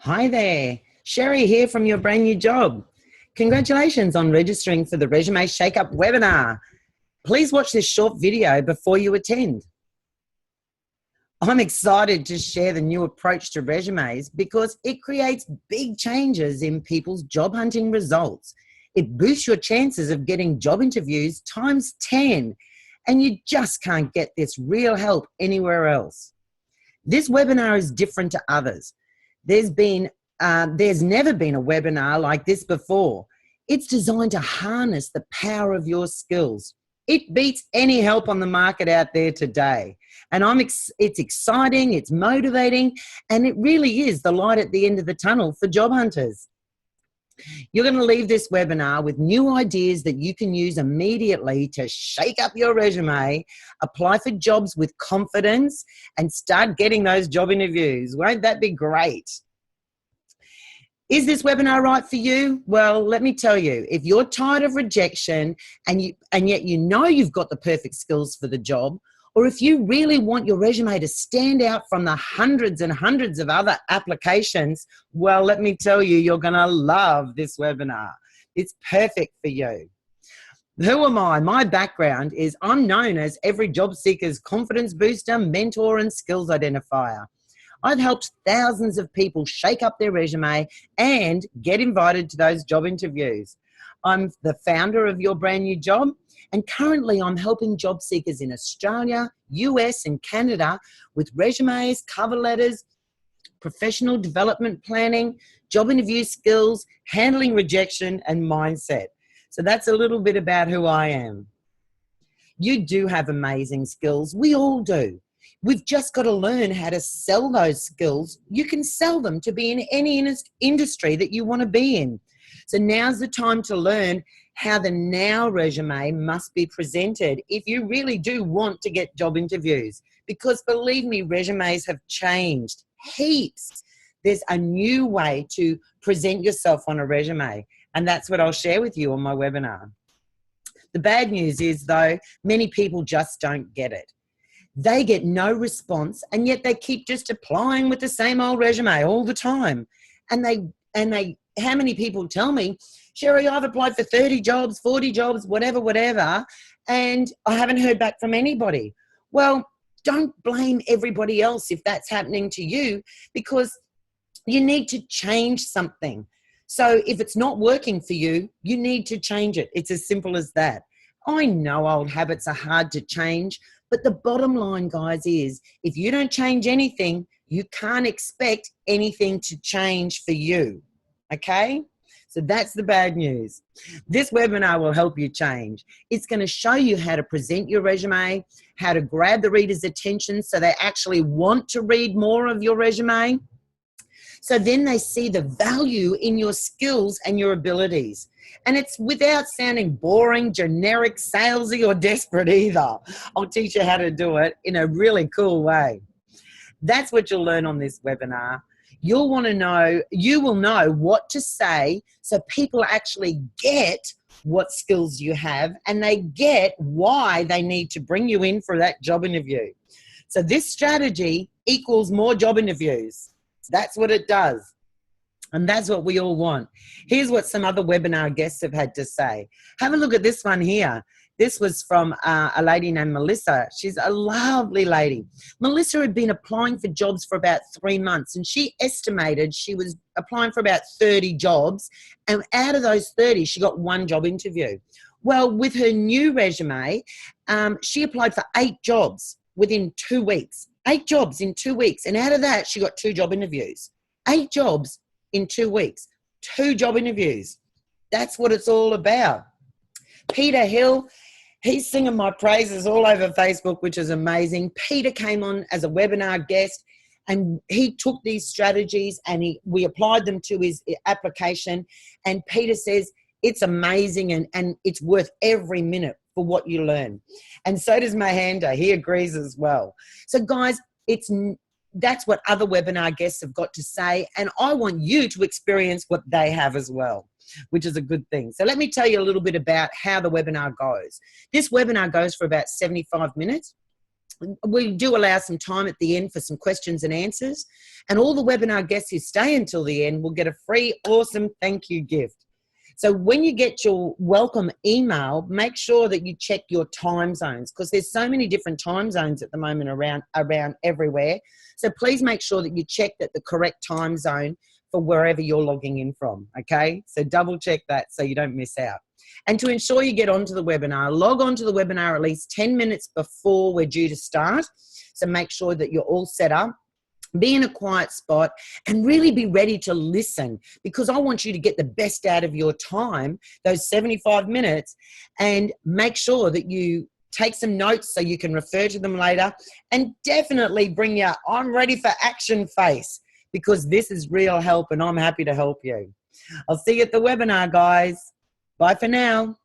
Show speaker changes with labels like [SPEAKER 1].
[SPEAKER 1] Hi there, Sherry here from Your Brand New Job. Congratulations on registering for the Resume Shake-Up webinar. Please watch this short video before you attend. I'm excited to share the new approach to resumes because it creates big changes in people's job hunting results. It boosts your chances of getting job interviews times 10, and you just can't get this real help anywhere else. This webinar is different to others. There's never been a webinar like this before. It's designed to harness the power of your skills. It beats any help on the market out there today. And it's exciting, it's motivating, and it really is the light at the end of the tunnel for job hunters. You're going to leave this webinar with new ideas that you can use immediately to shake up your resume, apply for jobs with confidence, and start getting those job interviews. Won't that be great? Is this webinar right for you? Well, let me tell you, if you're tired of rejection and yet you know you've got the perfect skills for the job, or if you really want your resume to stand out from the hundreds and hundreds of other applications, well, let me tell you, you're going to love this webinar. It's perfect for you. Who am I? My background is I'm known as every job seeker's confidence booster, mentor, and skills identifier. I've helped thousands of people shake up their resume and get invited to those job interviews. I'm the founder of Your Brand New Job, and currently I'm helping job seekers in Australia, US, and Canada with resumes, cover letters, professional development planning, job interview skills, handling rejection, and mindset. So that's a little bit about who I am. You do have amazing skills. We all do. We've just got to learn how to sell those skills. You can sell them to be in any industry that you want to be in. So now's the time to learn how the now resume must be presented if you really do want to get job interviews. Because believe me, resumes have changed heaps. There's a new way to present yourself on a resume, and that's what I'll share with you on my webinar. The bad news is, though, many people just don't get it. They get no response, and yet they keep just applying with the same old resume all the time. And how many people tell me, Sherry, I've applied for 30 jobs, 40 jobs, whatever, and I haven't heard back from anybody. Well, don't blame everybody else if that's happening to you, because you need to change something. So if it's not working for you, you need to change it. It's as simple as that. I know old habits are hard to change, but the bottom line, guys, is if you don't change anything, you can't expect anything to change for you, okay? So that's the bad news. This webinar will help you change. It's going to show you how to present your resume, how to grab the reader's attention so they actually want to read more of your resume. So then they see the value in your skills and your abilities. And it's without sounding boring, generic, salesy, or desperate either. I'll teach you how to do it in a really cool way. That's what you'll learn on this webinar. You will know what to say so people actually get what skills you have and they get why they need to bring you in for that job interview. So this strategy equals more job interviews. That's what it does. And that's what we all want. Here's what some other webinar guests have had to say. Have a look at this one here. This was from a lady named Melissa. She's a lovely lady. Melissa had been applying for jobs for about 3 months, and she estimated she was applying for about 30 jobs. And out of those 30, she got 1 job interview. Well, with her new resume, she applied for 8 jobs within 2 weeks. 8 jobs in 2 weeks. And out of that, she got 2 job interviews. 8 jobs in 2 weeks. 2 job interviews. That's what it's all about. Peter Hill, he's singing my praises all over Facebook, which is amazing. Peter came on as a webinar guest, and he took these strategies and we applied them to his application. And Peter says it's amazing and it's worth every minute for what you learn. And so does Mahanda. He agrees as well. So guys, that's what other webinar guests have got to say, and I want you to experience what they have as well, which is a good thing. So let me tell you a little bit about how the webinar goes. This webinar goes for about 75 minutes. we do allow some time at the end for some questions and answers. And all the webinar guests who stay until the end will get a free, awesome thank you gift. So when you get your welcome email, make sure that you check your time zones, because there's so many different time zones at the moment around everywhere. So please make sure that you check that the correct time zone for wherever you're logging in from, okay? So double check that so you don't miss out. And to ensure you get onto the webinar, log onto the webinar at least 10 minutes before we're due to start. So make sure that you're all set up. Be in a quiet spot and really be ready to listen, because I want you to get the best out of your time, those 75 minutes, and make sure that you take some notes so you can refer to them later, and definitely bring your I'm ready for action face, because this is real help and I'm happy to help you. I'll see you at the webinar, guys. Bye for now.